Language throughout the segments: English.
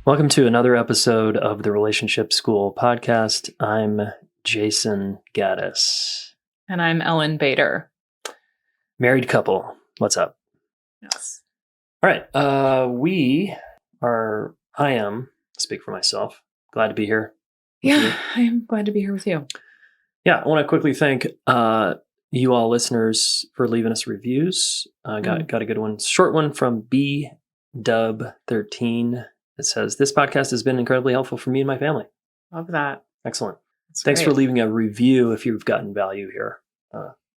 Welcome to another episode of the Relationship School podcast. I'm Jayson Gaddis. And I'm Ellen Bader. Married couple. What's up? Yes. All right. I am, speak for myself, glad to be here. Yeah, I'm glad to be here with you. Yeah, I want to quickly thank you all listeners for leaving us reviews. Got a good one. Short one from BDub13. It says, this podcast has been incredibly helpful for me and my family. Love that. Excellent. That's Thanks great. for leaving a review if you've gotten value here.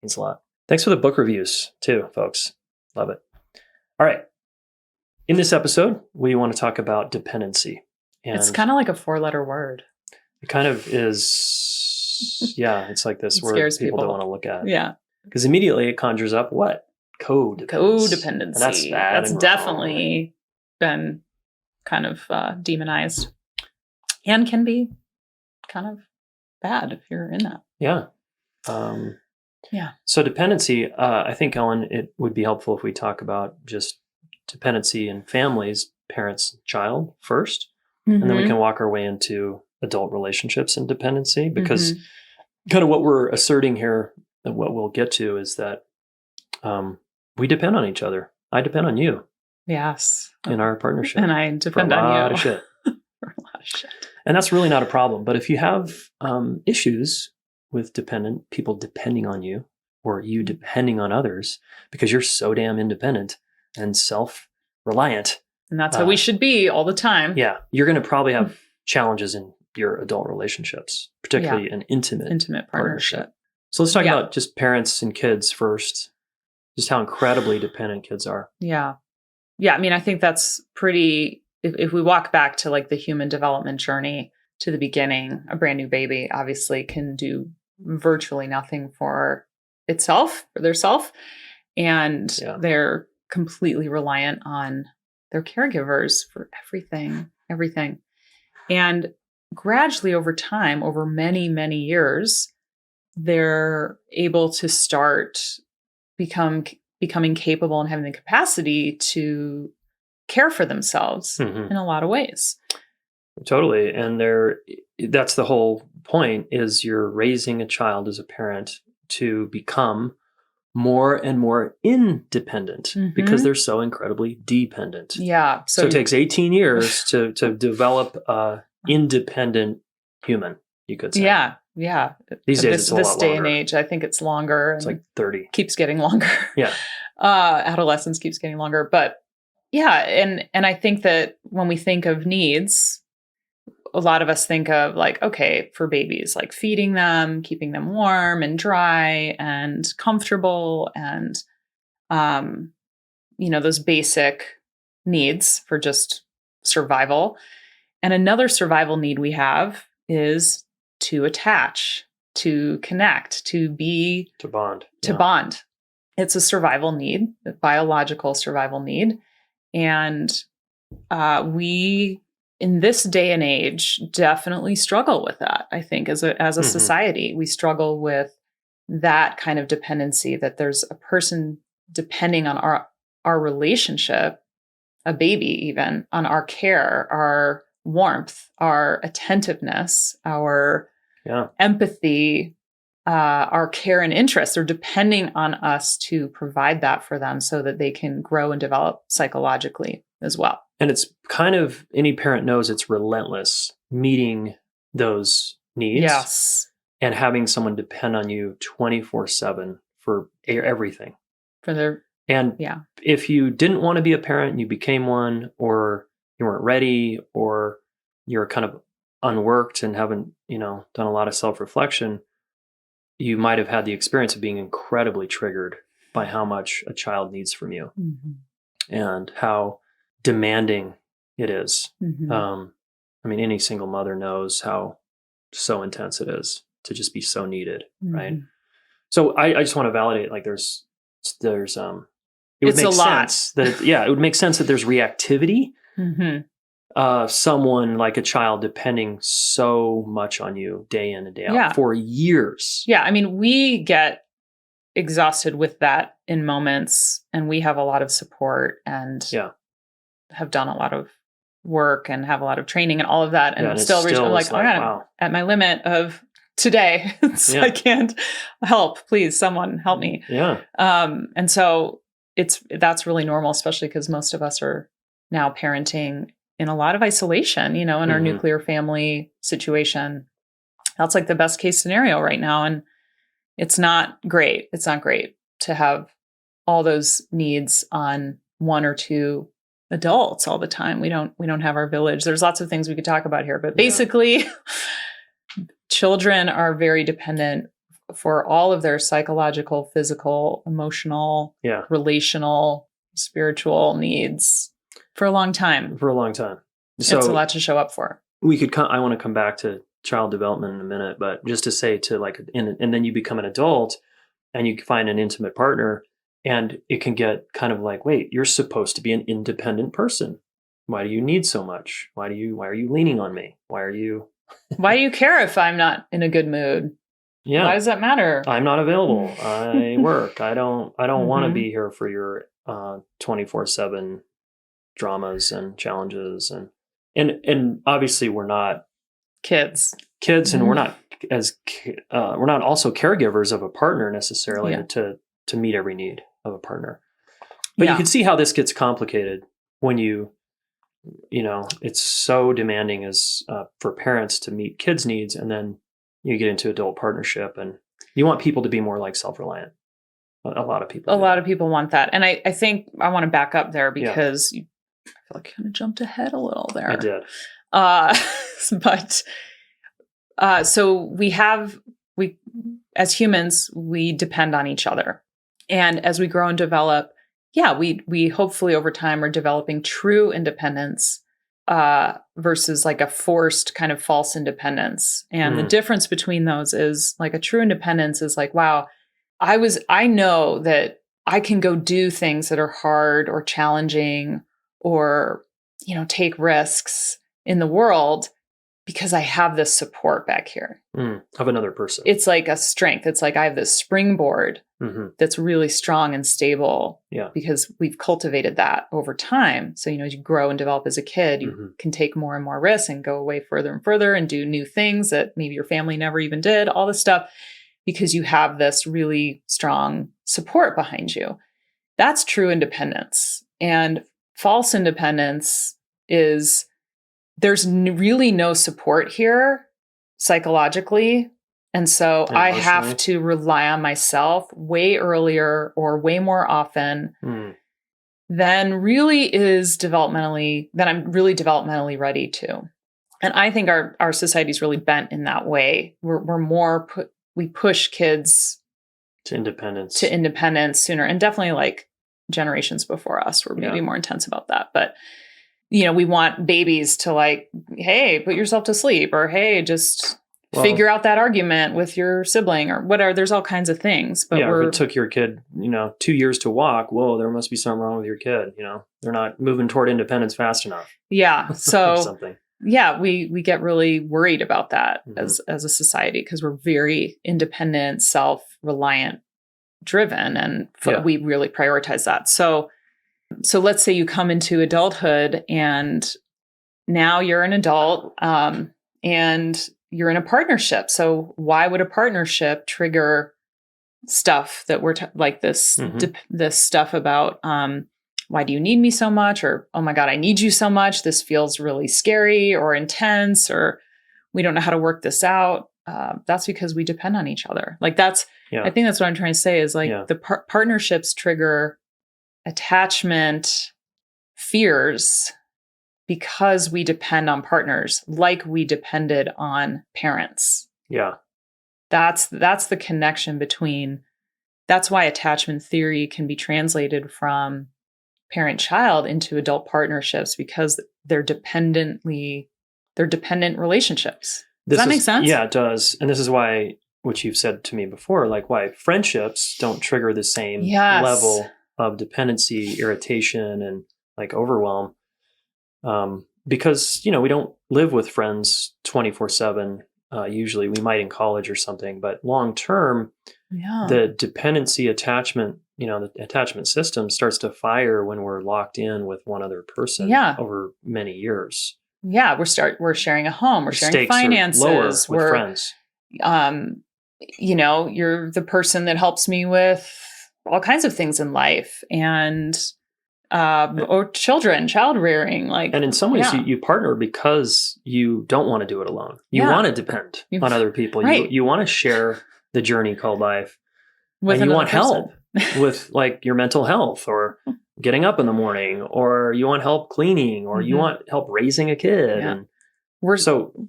Means a lot. Thanks for the book reviews too, folks. Love it. All right. In this episode, we want to talk about dependency. And it's kind of like a 4-letter word. It kind of is, yeah, it's like this It word scares people don't people. want to look at. Yeah. Because immediately it conjures up what? Codependency. Codependency. And that's bad. That's and definitely been kind of demonized and can be kind of bad if you're in that. Yeah. Yeah. So dependency, I think, Ellen, it would be helpful if we talk about just dependency in families, parents, child first, and then we can walk our way into adult relationships and dependency, because kind of what we're asserting here and what we'll get to is that we depend on each other. I depend on you. Yes. In our partnership. And I depend on you. For a lot of shit. For a lot of shit. And that's really not a problem. But if you have issues with people depending on you, or you depending on others because you're so damn independent and self-reliant. And that's how we should be all the time. Yeah. You're going to probably have challenges in your adult relationships, particularly an intimate partnership. So let's talk about just parents and kids first, just how incredibly dependent kids are. Yeah. Yeah. I mean, I think that's pretty, if we walk back to like the human development journey to the beginning, a brand new baby obviously can do virtually nothing for itself, for their self. And they're completely reliant on their caregivers for everything. And gradually over time, over many, many years, they're able to start becoming capable and having the capacity to care for themselves in a lot of ways. Totally. And that's the whole point, is you're raising a child as a parent to become more and more independent because they're so incredibly dependent. Yeah. So it takes 18 years to develop a independent human, you could say. Yeah. Yeah. These days it's a lot longer. This day and age, I think it's longer. It's like 30. Keeps getting longer. Yeah. Adolescence keeps getting longer. But yeah. And I think that when we think of needs, a lot of us think of like, okay, for babies, like feeding them, keeping them warm and dry and comfortable and, those basic needs for just survival. And another survival need we have is to attach, to connect, to bond. It's a survival need, a biological survival need. And we, in this day and age, definitely struggle with that. I think as a society, we struggle with that kind of dependency, that there's a person depending on our relationship, a baby even, on our care, our warmth, our attentiveness, our empathy, our care and interest. They're depending on us to provide that for them so that they can grow and develop psychologically as well. And it's kind of, any parent knows it's relentless meeting those needs. Yes. And having someone depend on you 24/7 for everything. If you didn't want to be a parent, you became one, or you weren't ready, or you're kind of unworked and haven't, done a lot of self-reflection, you might have had the experience of being incredibly triggered by how much a child needs from you and how demanding it is. Any single mother knows how so intense it is to just be so needed, right? So I just want to validate, like it would make sense that it would make sense that there's reactivity. Someone like a child depending so much on you day in and day out for years. Yeah, I mean, we get exhausted with that in moments, and we have a lot of support and have done a lot of work and have a lot of training and all of that. And Yeah, and still reach, I'm like, oh my God, wow. I'm at my limit of today. So I can't help. Please, someone help me. Yeah. And so that's really normal, especially because most of us are now parenting in a lot of isolation, in our nuclear family situation. That's like the best case scenario right now. And it's not great. It's not great to have all those needs on one or two adults all the time. We don't have our village. There's lots of things we could talk about here, but basically children are very dependent for all of their psychological, physical, emotional, relational, spiritual needs for a long time. So it's a lot to show up for. I want to come back to child development in a minute, but just to say and then you become an adult and you find an intimate partner, and it can get kind of like, wait, you're supposed to be an independent person. Why do you need so much? Why are you leaning on me? Why do you care if I'm not in a good mood? Yeah. Why does that matter? I'm not available. I work. I don't want to be here for your 24/7 dramas and challenges and obviously we're not kids and we're not we're not also caregivers of a partner necessarily to meet every need of a partner. But you can see how this gets complicated when it's so demanding as for parents to meet kids' needs, and then you get into adult partnership and you want people to be more like self-reliant. A lot of people want that. And I think I want to back up there because I feel like I kind of jumped ahead a little there. I did. So we as humans, we depend on each other. And as we grow and develop, we hopefully over time are developing true independence versus like a forced kind of false independence. And the difference between those is like a true independence is like, wow, I know that I can go do things that are hard or challenging or, take risks in the world because I have this support back here. Of another person. It's like a strength. It's like I have this springboard that's really strong and stable because we've cultivated that over time. So, as you grow and develop as a kid, you can take more and more risks and go away further and further and do new things that maybe your family never even did, all this stuff, because you have this really strong support behind you. That's true independence. And false independence is there's really no support here psychologically. And so I have to rely on myself way earlier or way more often than I'm really developmentally ready to. And I think our society is really bent in that way. We push kids to independence sooner, and definitely like generations before us were maybe more intense about that. But we want babies to like, hey, put yourself to sleep, or hey, just figure out that argument with your sibling or whatever. There's all kinds of things. But if it took your kid, 2 years to walk, whoa, there must be something wrong with your kid. They're not moving toward independence fast enough. Yeah. So something. Yeah, we get really worried about that as a society because we're very independent, self-reliant driven, and we really prioritize that. So let's say you come into adulthood and now you're an adult and you're in a partnership. So why would a partnership trigger stuff that we're like this, this stuff about why do you need me so much? Or, oh my God, I need you so much. This feels really scary or intense, or we don't know how to work this out. That's because we depend on each other. Like I think that's what I'm trying to say is like the partnerships trigger attachment fears because we depend on partners like we depended on parents. Yeah. That's the connection between, that's why attachment theory can be translated from parent-child into adult partnerships, because they're dependent relationships. Does that make sense? Yeah, it does. And this is why, which you've said to me before, like why friendships don't trigger the same level of dependency, irritation, and like overwhelm. Because, we don't live with friends 24/7. Usually we might in college or something, but long term, the dependency attachment the attachment system starts to fire when we're locked in with one other person Yeah. over many years. Yeah. We're sharing a home. We're sharing Stakes finances. are lower with friends. You're the person that helps me with all kinds of things in life, and or child rearing. And in some ways, you partner because you don't want to do it alone. You want to depend on other people. Right. You want to share the journey called life. With and you want person. help with like your mental health or getting up in the morning, or you want help cleaning, or you want help raising a kid. Yeah. And we're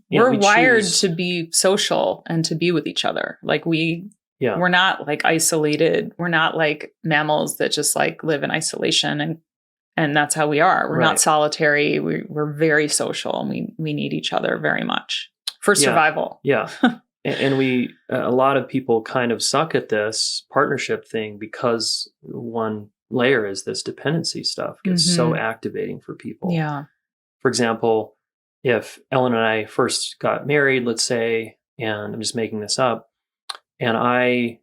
we wired choose to be social and to be with each other. Like we're not like isolated. We're not like mammals that just like live in isolation and that's how we are. We're not solitary. We're very social, and we need each other very much for survival. Yeah. And a lot of people kind of suck at this partnership thing because one layer is this dependency stuff gets so activating for people. Yeah. For example, if Ellen and I first got married, let's say, and I'm just making this up, and I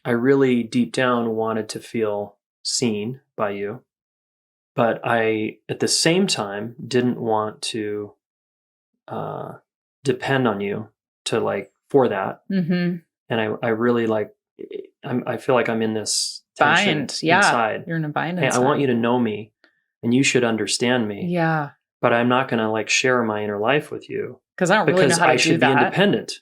really deep down wanted to feel seen by you, but I at the same time didn't want to depend on you to like for that. And I really like I feel like I'm in this tension inside. You're in a bind hey, inside. I want you to know me and you should understand me. Yeah. But I'm not going to like share my inner life with you because I don't really know how to do that. I should be independent.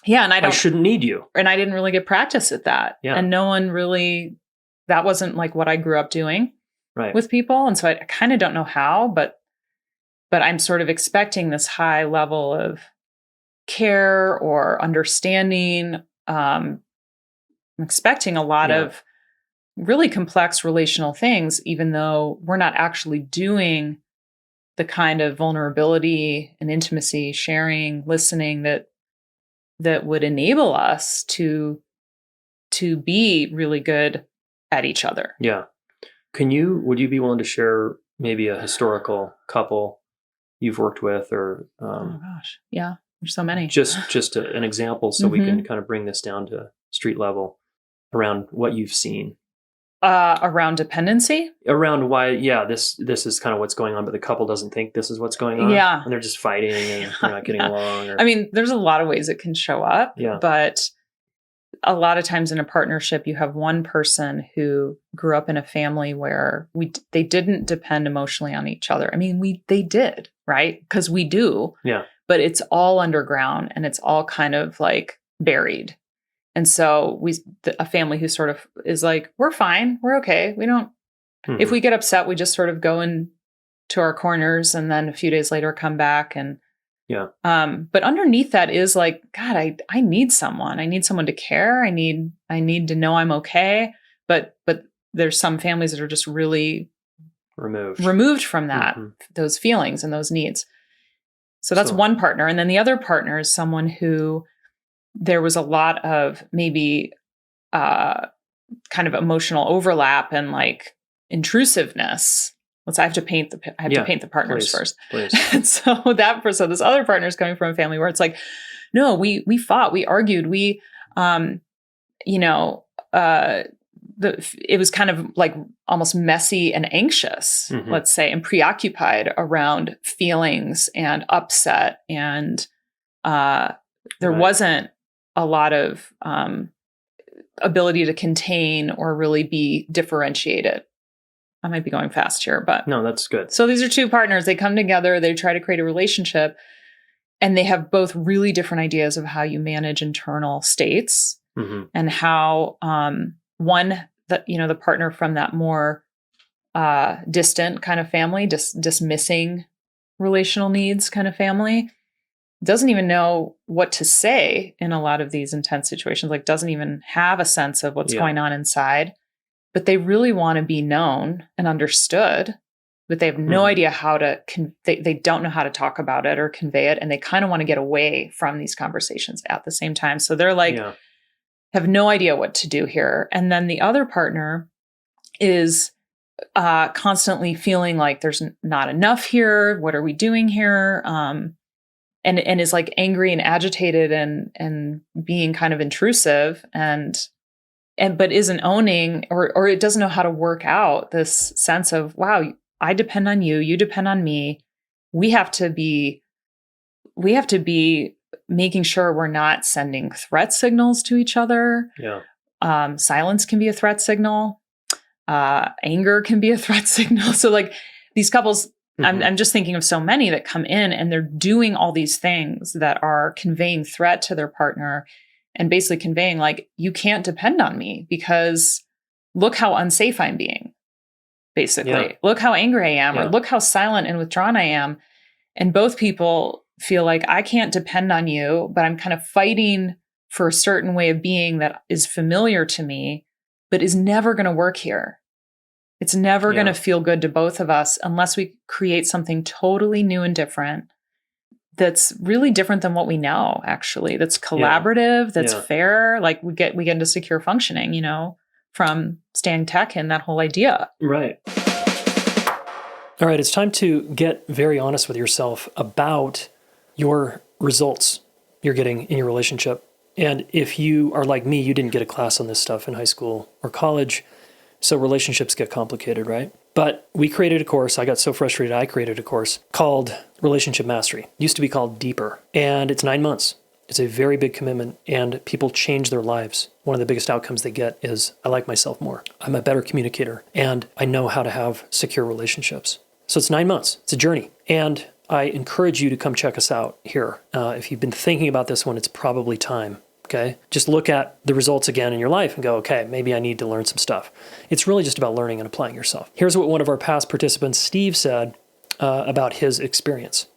Yeah, and I shouldn't need you. And I didn't really get practice at that. Yeah. And no one really, that wasn't like what I grew up doing with people. And so I kind of don't know how, but I'm sort of expecting this high level of care or understanding. I'm expecting a lot of really complex relational things, even though we're not actually doing the kind of vulnerability and intimacy, sharing, listening that would enable us to be really good at each other. Yeah. Would you be willing to share maybe a historical couple you've worked with or oh gosh. Yeah. There's so many. Just an example so we can kind of bring this down to street level around what you've seen. Around dependency? Around why, this is kind of what's going on, but the couple doesn't think this is what's going on. Yeah. And they're just fighting and they're not getting along. I mean, there's a lot of ways it can show up. Yeah. But a lot of times in a partnership, you have one person who grew up in a family where they didn't depend emotionally on each other. I mean, they did, right? Because we do. Yeah. But it's all underground and it's all kind of like buried. And so a family who sort of is like, we're fine. We're okay. We don't, if we get upset, we just sort of go into our corners and then a few days later come back. And, but underneath that is like, God, I need someone. I need someone to care. I need to know I'm okay. But there's some families that are just really removed from that, those feelings and those needs. So that's one partner. And then the other partner is someone who there was a lot of maybe kind of emotional overlap and like intrusiveness. I have to paint the partners first. Please. And so this other partner is coming from a family where it's like, no, we fought, we argued, it was kind of like almost messy and anxious, let's say, and preoccupied around feelings and upset. And there wasn't a lot of ability to contain or really be differentiated. I might be going fast here, but no, that's good. So these are two partners. They come together, they try to create a relationship, and they have both really different ideas of how you manage internal states and how the partner from that more distant kind of family, dismissing relational needs kind of family, doesn't even know what to say in a lot of these intense situations, like doesn't even have a sense of what's going on inside, but they really want to be known and understood, but they have no idea how to, they don't know how to talk about it or convey it. And they kind of want to get away from these conversations at the same time. So they're like, have no idea what to do here. And then the other partner is constantly feeling like there's not enough here. What are we doing here? And is like angry and agitated and being kind of intrusive and but isn't owning, or it doesn't know how to work out this sense of, wow, I depend on you, you depend on me. We have to be making sure we're not sending threat signals to each other. Yeah. Silence can be a threat signal. Anger can be a threat signal. So like these couples, I'm just thinking of so many that come in and they're doing all these things that are conveying threat to their partner and basically conveying like, you can't depend on me because look how unsafe I'm being, basically. Yeah. Look how angry I am, Yeah. or look how silent and withdrawn I am. And both people feel like I can't depend on you, but I'm kind of fighting for a certain way of being that is familiar to me, but is never going to work here. It's never going to feel good to both of us unless we create something totally new and different that's really different than what we know, actually. That's collaborative, that's fair. Like we get into secure functioning, you know, from staying tech and that whole idea. Right. All right, it's time to get very honest with yourself about your results you're getting in your relationship. And if you are like me, you didn't get a class on this stuff in high school or college, so relationships get complicated, right? But we created a course. I got so frustrated, I created a course called Relationship Mastery. It used to be called Deeper, and it's 9 months. It's a very big commitment, and people change their lives. One of the biggest outcomes they get is, I like myself more. I'm a better communicator, and I know how to have secure relationships. So it's 9 months. It's a journey. And I encourage you to come check us out here. If you've been thinking about this one, it's probably time. Okay. Just look at the results again in your life and go, okay, maybe I need to learn some stuff. It's really just about learning and applying yourself. Here's what one of our past participants, Steve, said about his experience.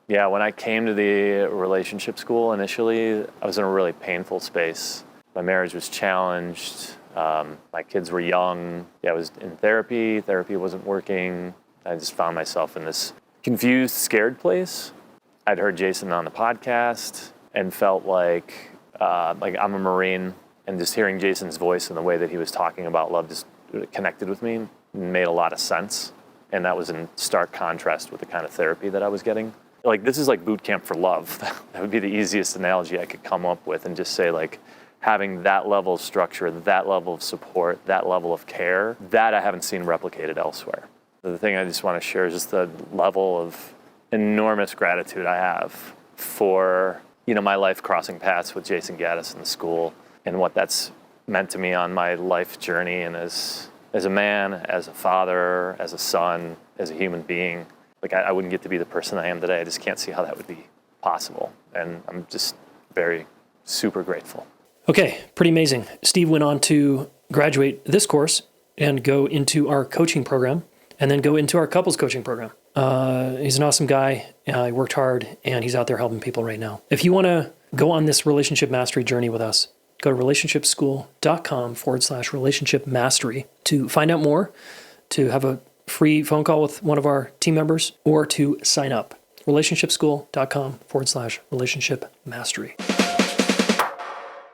Yeah, when I came to the relationship school initially, I was in a really painful space. My marriage was challenged. My kids were young. I was in therapy. Therapy wasn't working. I just found myself in this confused, scared place. I'd heard Jayson on the podcast and felt like I'm a Marine, and just hearing Jayson's voice and the way that he was talking about love just connected with me and made a lot of sense. And that was in stark contrast with the kind of therapy that I was getting. Like, this is like boot camp for love. That would be the easiest analogy I could come up with, and just say, like, having that level of structure, that level of support, that level of care, that I haven't seen replicated elsewhere. The thing I just want to share is just the level of enormous gratitude I have for, my life crossing paths with Jayson Gaddis in the school, and what that's meant to me on my life journey, and as a man, as a father, as a son, as a human being. Like, I wouldn't get to be the person I am today. I just can't see how that would be possible. And I'm just very, super grateful. Okay, pretty amazing. Steve went on to graduate this course and go into our coaching program, and then go into our couples coaching program. He's an awesome guy. He worked hard, and he's out there helping people right now. If you want to go on this relationship mastery journey with us, go to relationshipschool.com/relationship mastery to find out more, to have a free phone call with one of our team members, or to sign up. relationshipschool.com/relationship mastery.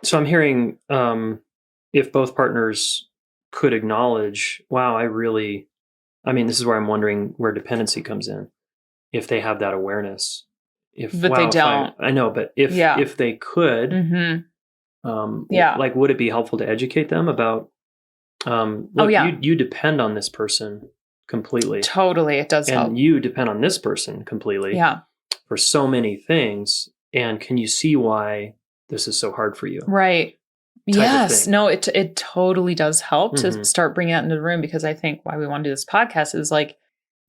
So I'm hearing if both partners could acknowledge, wow, this is where I'm wondering where dependency comes in. If they have that awareness. But they don't. I know, but if they could, like, would it be helpful to educate them about, you depend on this person completely. Totally, it does help. And you depend on this person completely for so many things. And can you see why this is so hard for you? Right. Yes. No, it totally does help to start bringing that into the room, because I think why we want to do this podcast is like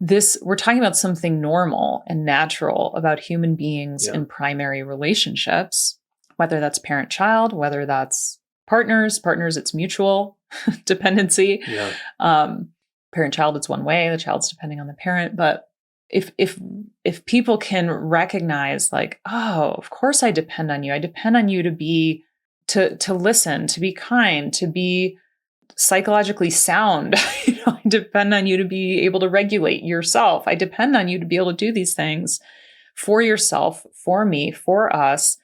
this, we're talking about something normal and natural about human beings in primary relationships, whether that's parent-child, whether that's partners, it's mutual dependency. Yeah. Parent-child, it's one way, the child's depending on the parent. But if people can recognize, like, oh, of course I depend on you. I depend on you to be to listen, to be kind, to be psychologically sound. I depend on you to be able to regulate yourself. I depend on you to be able to do these things for yourself, for me, for us.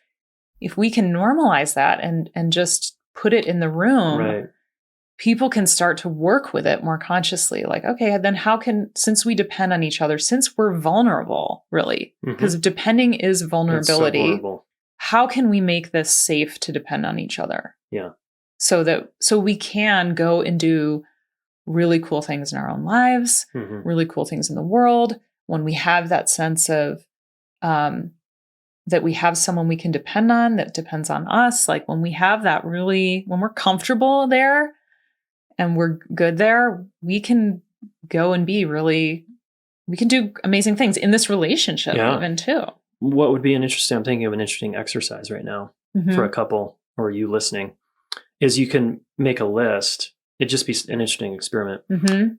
If we can normalize that and just put it in the room, people can start to work with it more consciously. Like, okay, then since we depend on each other, since we're vulnerable, really, because depending is vulnerability. It's so vulnerable. How can we make this safe to depend on each other? Yeah. so we can go and do really cool things in our own lives, really cool things in the world, when we have that sense of that we have someone we can depend on that depends on us. Like when we have that really, when we're comfortable there and we're good there, we can go and be really, we can do amazing things in this relationship even too. What would be I'm thinking of an interesting exercise right now for a couple or you listening, is you can make a list. It'd just be an interesting experiment.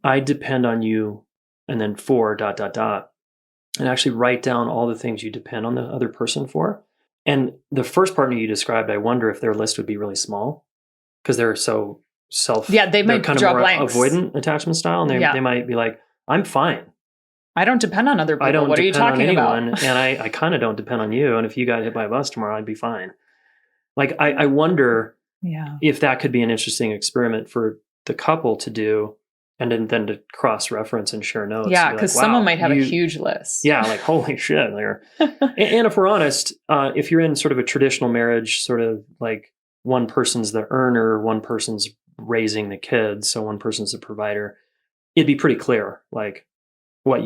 I depend on you, and then for ... and actually write down all the things you depend on the other person for. And the first partner you described, I wonder if their list would be really small because they're so they might kind of draw more blanks. Avoidant attachment style. And they might be like, I'm fine. I don't depend on other people. I don't what are you depend on talking anyone, about? And I kind of don't depend on you. And if you got hit by a bus tomorrow, I'd be fine. Like, I wonder if that could be an interesting experiment for the couple to do, and then to cross-reference and share notes. Yeah, because like, wow, someone might have a huge list. Yeah, like, holy shit. And if we're honest, if you're in sort of a traditional marriage, sort of like one person's the earner, one person's raising the kids, so one person's the provider, it'd be pretty clear, like, what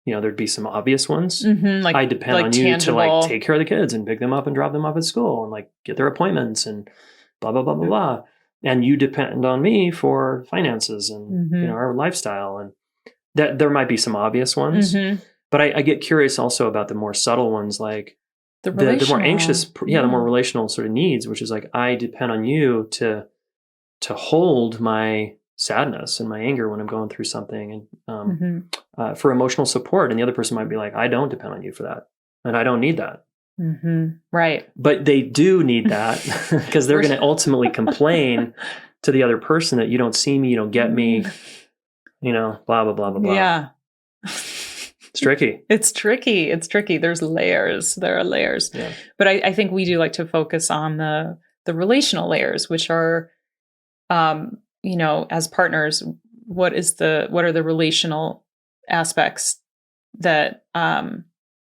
there'd be some obvious ones. Like, I depend on you to like take care of the kids and pick them up and drop them off at school and like get their appointments and blah, blah, blah, blah, blah. And you depend on me for finances and our lifestyle. And that there might be some obvious ones, but I get curious also about the more subtle ones, like the more anxious, the more relational sort of needs, which is like, I depend on you to hold my sadness and my anger when I'm going through something, and for emotional support. And the other person might be like, I don't depend on you for that, and I don't need that. Right. But they do need that because they're going to ultimately complain to the other person that you don't see me, you don't get me, blah, blah, blah, blah, blah. Yeah. It's tricky. It's tricky. There's layers. There are layers. Yeah. But I think we do like to focus on the relational layers, which are, as partners, what are the relational aspects that,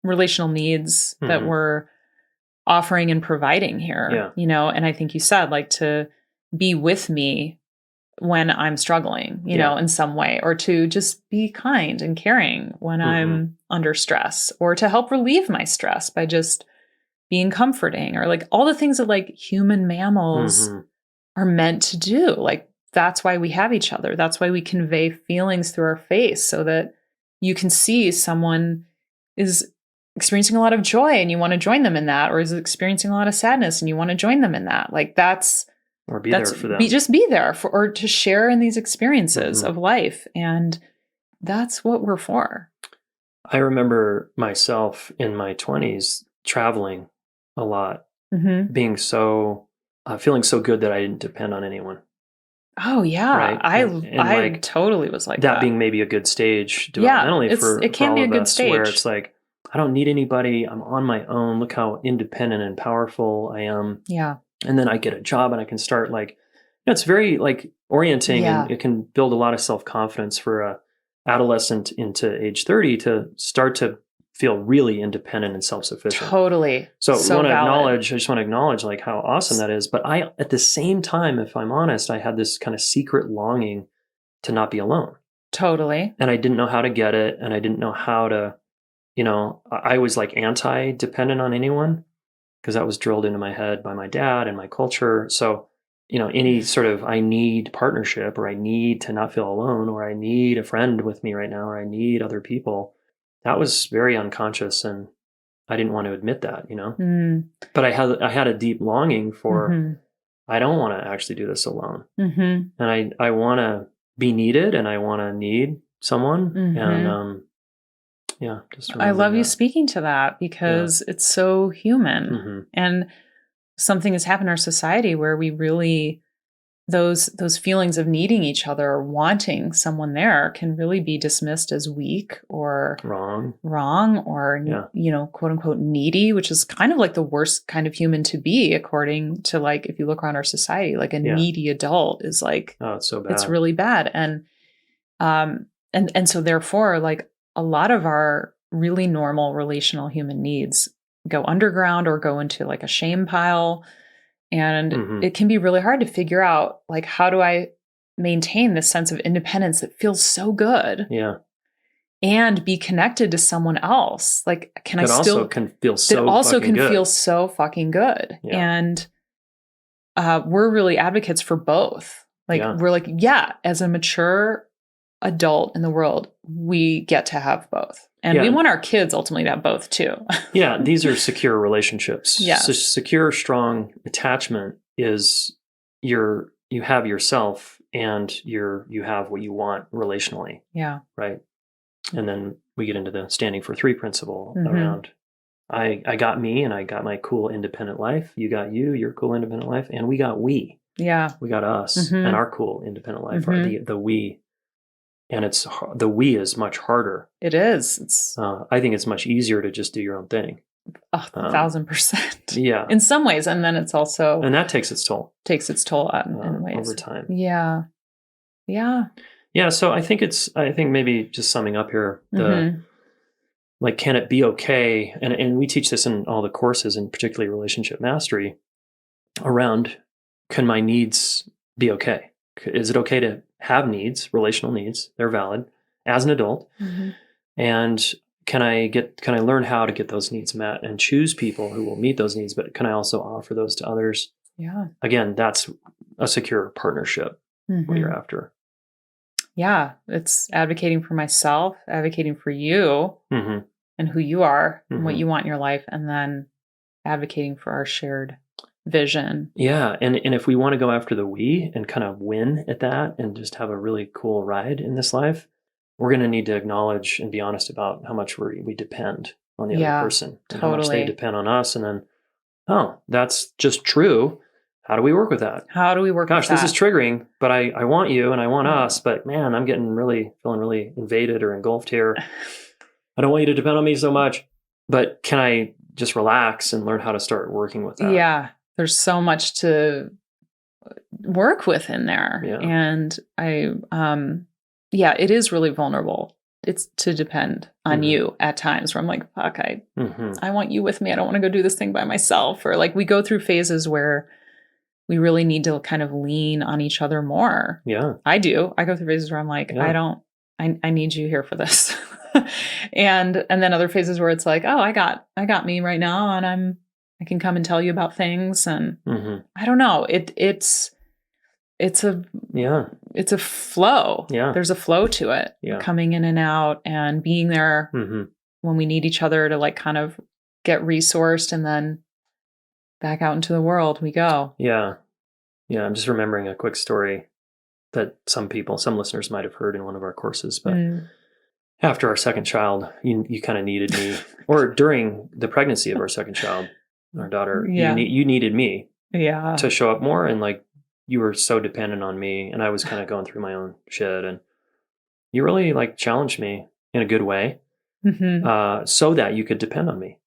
relational needs that we're offering and providing here, and I think you said, like, to be with me when I'm struggling, in some way, or to just be kind and caring when I'm under stress, or to help relieve my stress by just being comforting, or like all the things that like human mammals are meant to do. Like, that's why we have each other. That's why we convey feelings through our face, so that you can see someone is experiencing a lot of joy and you want to join them in that, or is experiencing a lot of sadness and you want to join them in that. Like, or be there for them. Just be there or to share in these experiences of life. And that's what we're for. I remember myself in my 20s traveling a lot, being feeling so good that I didn't depend on anyone. Oh yeah. Right? I totally was like that. That being maybe a good stage developmentally it can be a good stage where it's like, I don't need anybody. I'm on my own. Look how independent and powerful I am. Yeah. And then I get a job and I can start like, it's very like orienting, and it can build a lot of self-confidence for a adolescent into age 30 to start to feel really independent and self-sufficient. Totally. So I just want to acknowledge like how awesome that is. But I, at the same time, if I'm honest, I had this kind of secret longing to not be alone. Totally. And I didn't know how to get it. And I didn't know how to, I was like anti-dependent on anyone because that was drilled into my head by my dad and my culture. So, any sort of, I need partnership, or I need to not feel alone, or I need a friend with me right now, or I need other people. That was very unconscious, and I didn't want to admit that, But I had a deep longing for, I don't want to actually do this alone. And I want to be needed, and I want to need someone. And just I love you speaking to that, because it's so human. And something has happened in our society where we really, those feelings of needing each other or wanting someone there can really be dismissed as weak or wrong or, quote unquote needy, which is kind of like the worst kind of human to be, according to, like, if you look around our society, like a needy adult is like, oh, it's so bad. It's really bad. And so therefore, like, a lot of our really normal relational human needs go underground or go into like a shame pile. And it can be really hard to figure out, like, how do I maintain this sense of independence that feels so good Yeah. and be connected to someone else? Like, can I That still also can feel that so also fucking can good. feel so fucking good? Yeah. And we're really advocates for both. Like, Yeah. we're like, yeah, as a mature adult in the world, we get to have both. And we Yeah. want our kids ultimately to have both too. Yeah, these are secure relationships. Yes. So secure, strong attachment is you have yourself and you have what you want relationally, Yeah. right? And then we get into the standing for three principle Mhm. around I got me and I got my cool independent life. You got your cool independent life, and we got Yeah. we got us Mhm. and our cool independent life. Mhm. The we, and the we is much harder. It is. It's I think it's much easier to just do your own thing. 1,000%. Yeah. In some ways. And then it's also And that takes its toll takes its toll out in ways. over time. Yeah. Yeah. Yeah. So I think maybe just summing up here, Mhm. like, can it be okay? And we teach this in all the courses, and particularly relationship mastery around, can my needs be okay? Is it okay to have needs, relational needs? They're valid as an adult. Mhm. And can I learn how to get those needs met and choose people who will meet those needs, but can I also offer those to others? Yeah. Again, that's a secure partnership, what you're Mhm. after. Yeah. It's advocating for myself, advocating for you Mm-hmm. and who you are and what Mhm. you want in your life, and then advocating for our shared vision. Yeah, and if we want to go after the we and kind of win at that and just have a really cool ride in this life, we're going to need to acknowledge and be honest about how much we depend on the other Yeah, person and how much they totally. depend on us. And then, oh, that's just true. How do we work with that? How do we work Gosh, with this is that? triggering, but I want you and I want Yeah. us, but man, I'm feeling really invaded or engulfed here. I don't want you to depend on me so much, but can I just relax and learn how to start working with that? Yeah. There's so much to work with in there. Yeah. And it is really vulnerable. It's to depend on Mhm. you at times where I'm like, fuck, Mhm. I want you with me. I don't want to go do this thing by myself. Or like we go through phases where we really need to kind of lean on each other more. Yeah. I do. I go through phases where I'm like, Yeah. I need you here for this. and then other phases where it's like, oh, I got me right now, and I can come and tell you about things. And Mhm. I don't know. It's Yeah. a flow. Yeah. There's a flow to it. Yeah. Coming in and out and being there Mhm. when we need each other to like kind of get resourced, and then back out into the world we go. Yeah. Yeah. I'm just remembering a quick story that some listeners might have heard in one of our courses. But after our second child, you kind of needed me, or during the pregnancy of our second child, our daughter, Yeah. you needed me Yeah. to show up more, and like you were so dependent on me, and I was kind of going through my own shit, and you really like challenged me in a good way, so that you could depend on me.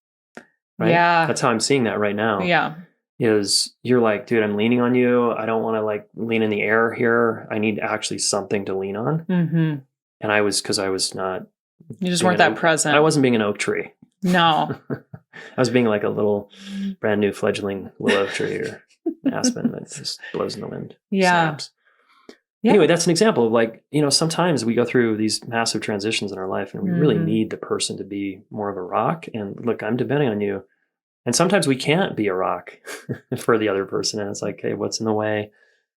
Right? Yeah. That's how I'm seeing that right now. Yeah. Is you're like, dude, I'm leaning on you. I don't want to like lean in the air here. I need actually something to lean on. Mm-hmm. And because I was not. You just weren't that present. I wasn't being an oak tree. No. I was being like a little brand new fledgling willow tree or aspen that just blows in the wind. Yeah. Snaps. Yeah. Anyway, that's an example of like, sometimes we go through these massive transitions in our life and we really need the person to be more of a rock. And look, I'm depending on you. And sometimes we can't be a rock for the other person. And it's like, hey, what's in the way?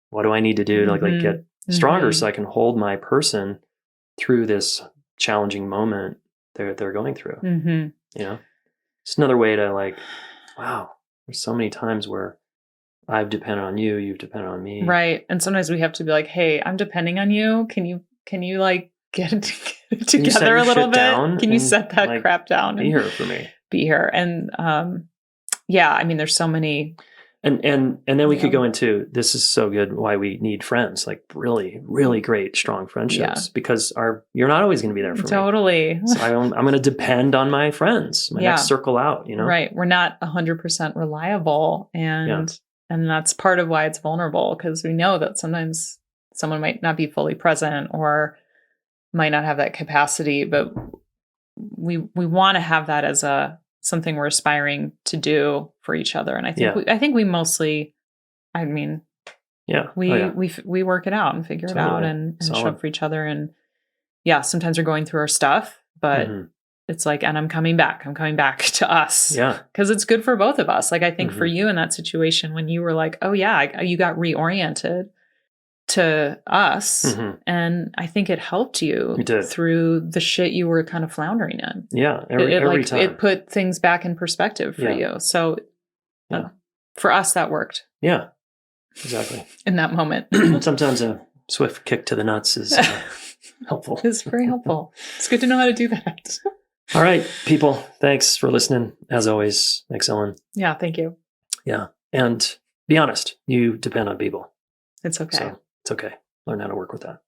What do I need to do to like get stronger so I can hold my person through this challenging moment they're going through? It's another way to like, wow, there's so many times where I've depended on you, you've depended on me. Right. And sometimes we have to be like, hey, I'm depending on you. Can you like get it together a little bit? Can you set that like, crap down? Be here for me. Be here. And yeah, I mean, there's so many. And then we could go into, this is so good, why we need friends, like really, really great, strong friendships, because you're not always going to be there for me. Totally. So I'm going to depend on my friends, my next circle out, Right. We're not 100% reliable. And that's part of why it's vulnerable, because we know that sometimes someone might not be fully present or might not have that capacity, but we want to have that as something we're aspiring to do for each other. And I think we mostly I mean, Yeah. we work it out and figure it out and show up for each other. And yeah, sometimes we're going through our stuff, but it's like, and I'm coming back to us. Yeah. Because it's good for both of us. Like, I think for you in that situation, when you were like, oh yeah, you got reoriented to us. And I think it helped you through the shit you were kind of floundering in. Yeah. Every time. It put things back in perspective for you. So for us, that worked. Yeah, exactly. In that moment. Sometimes a swift kick to the nuts is helpful. It's very helpful. It's good to know how to do that. All right, people. Thanks for listening. As always, thanks, Ellen. Yeah, thank you. Yeah. And be honest, you depend on people. It's okay. So it's okay. Learn how to work with that.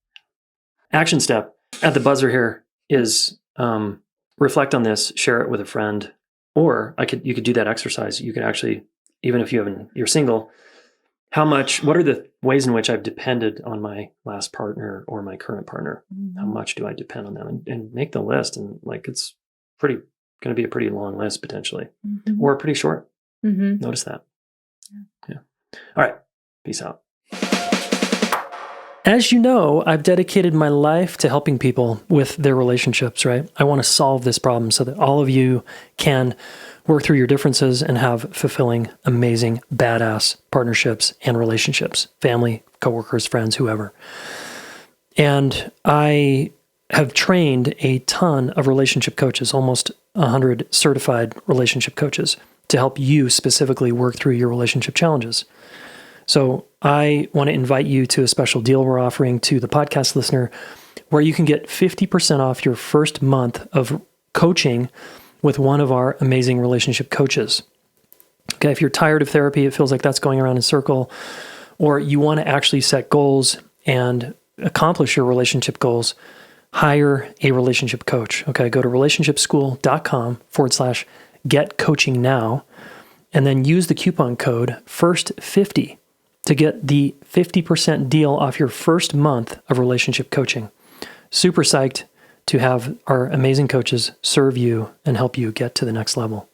Action step at the buzzer here is reflect on this, share it with a friend, or you could do that exercise. You could actually, even if you're single, what are the ways in which I've depended on my last partner or my current partner? How much do I depend on them? And make the list. And like, it's going to be a pretty long list potentially, or pretty short. Notice that. Yeah. All right. Peace out. As you know, I've dedicated my life to helping people with their relationships, right? I want to solve this problem so that all of you can work through your differences and have fulfilling, amazing, badass partnerships and relationships, family, coworkers, friends, whoever. And I have trained a ton of relationship coaches, almost 100 certified relationship coaches, to help you specifically work through your relationship challenges. So I want to invite you to a special deal we're offering to the podcast listener where you can get 50% off your first month of coaching with one of our amazing relationship coaches. Okay, if you're tired of therapy, it feels like that's going around in a circle, or you want to actually set goals and accomplish your relationship goals, hire a relationship coach. Okay, go to relationshipschool.com/get coaching now, and then use the coupon code FIRST50 to get the 50% deal off your first month of relationship coaching. Super psyched to have our amazing coaches serve you and help you get to the next level.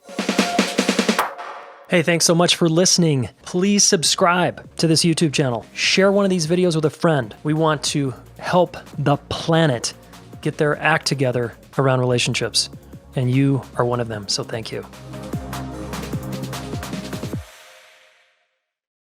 Hey, thanks so much for listening. Please subscribe to this YouTube channel. Share one of these videos with a friend. We want to help the planet get their act together around relationships, and you are one of them, so thank you.